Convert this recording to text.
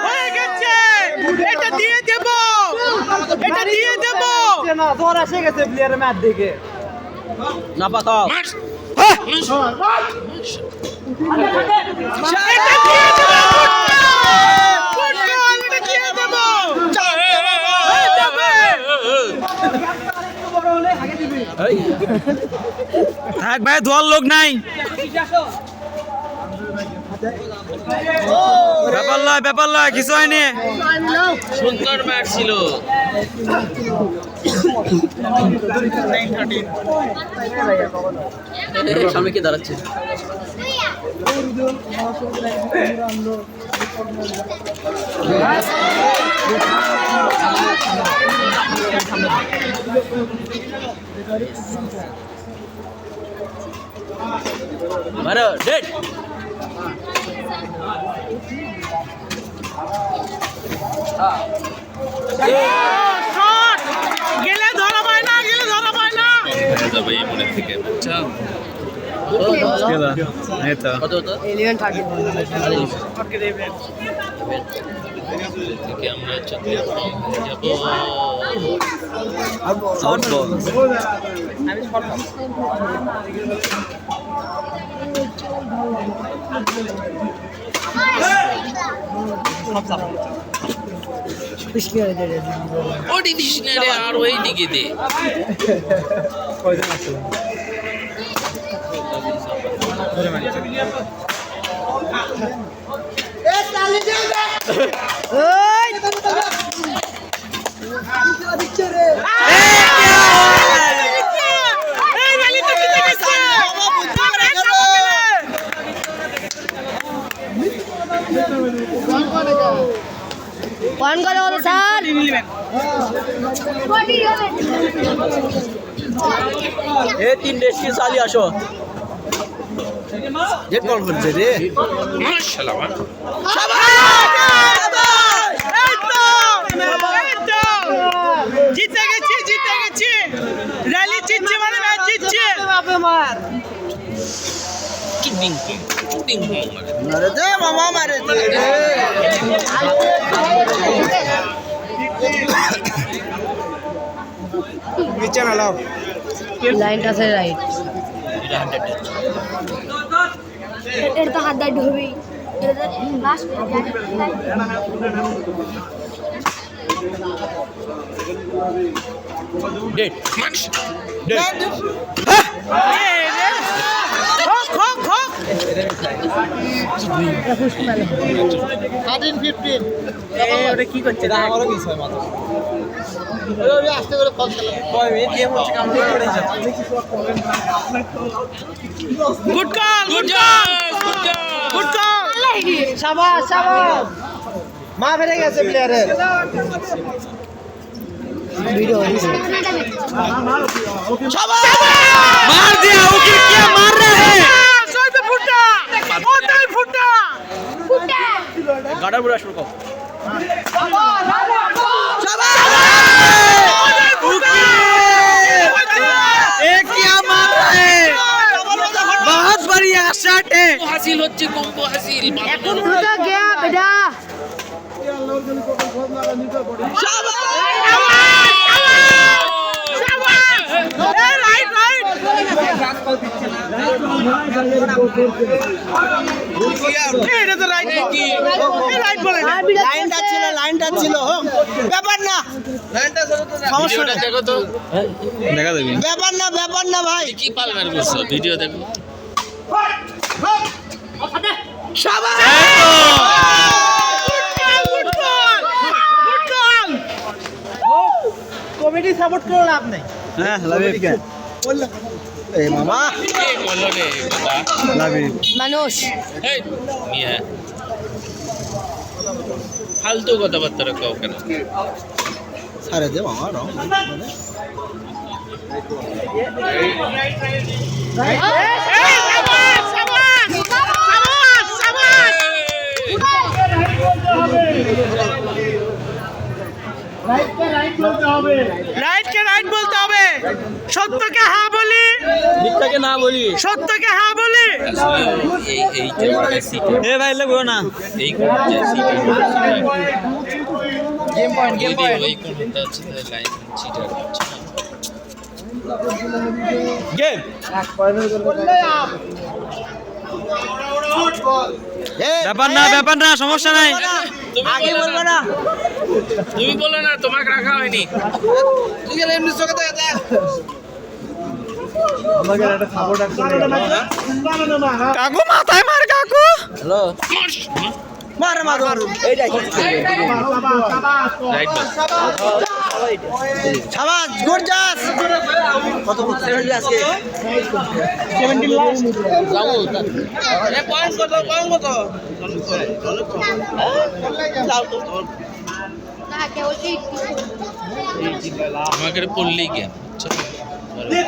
হয়ে গেছে, এটা দিয়ে দেব, এটা দিয়ে দেব না তোর এসে গেছে প্লেয়ারের ম্যাচ দেখে না পাতা থাক ভাই, ধোয়ার লোক নাই। ব্যাপার লয় কিছু হয়নি। সুন্দর ম্যাচ ছিল। সামনে কি দাঁড়াচ্ছে? মারো ডেট গেলে ধরা পায় না, গেলে ধরা পায় না। যাবে এই মনে থেকে বুঝছো? কত কত 11:30 থেকে আমরা চলে যাব। Short ball. ও ডিভিশনারে আর ওই দিকে দে। कौन करे बोलो सर এ তিন দেশ কি চালি আসো জেট বল করছে রে মাশাআল্লাহ। জিতে গেছি, জিতে গেছি। র্যালি জিতছে মানে ম্যাচ জিতছে। চুটিং চুটিং মারে দে মামা, মারে দে। নিচে না লাও। लाइन का से राइट एड़ तो हाथ दर्द होई इधर लास्ट ডেট মাশ ডেট কি করছে? আমারও মিস হয় মাত্র। আস্তে করে ফল খেলা good call, good call, good call. শাবাশ শাবাশ মা ফেরে গেছে প্লেয়ারের वीडियो मार दिया, उकिल क्या मार रहे हैं? सोई पे फुटा, ओटा ही फुटा। गाड़ा बुरा शुरू करो। एक क्या मार रहे हैं? बहुत बढ़िया शॉट है। হাসিল হচ্ছে কম্বো হাসিল। टूटा गया बेटा লাইনটা ছিল ব্যাপার না, ভিডিওটা দেখো তো। দেখা দেবি ব্যাপার না ভাই। কি পালমার করছো? ভিডিও দেখো। কমিটি সাপোর্ট করো লাভ নেই হ্যাঁ লাভিব কে এই মামা কে বললো রে বাবা? লাভিব मनोज এই মিয়া ফালতু কথাবার্তা রাখো কেন? সারে দে মামা রং রাইট কে রাইট বলতে হবে রাইট কে রাইট বলতে হবে। সত্যকে হ্যাঁ বলি, মিথ্যাকে না বলি। সত্যকে হ্যাঁ বলি। আসলে এই যে সিটে এ ভাই লাগবে না। এই যে সিটে গেম পয়েন্ট, গেম পয়েন্ট। ওই কোনটা হচ্ছে লাইন চিটার হচ্ছে না। গেম ব্যাপার না, সমস্যা নাই। তুমি আগে বলো বলবো না, না। তুমি বলো না, তোমাকে রাখা হয়নি। তুই গেলে এমনি চোখে দেখ দেখ। কাকু মাথায় মার কাকু। হ্যালো মার মার মার। এইটাই রাইট বল। সাবাস গুড জাস। কত 70 আজকে 17 লাস্ট যাও। এ পয়েন্ট কত যাও তো। না কেউ ঠিক আমাকে পড়লেই গেম। আরে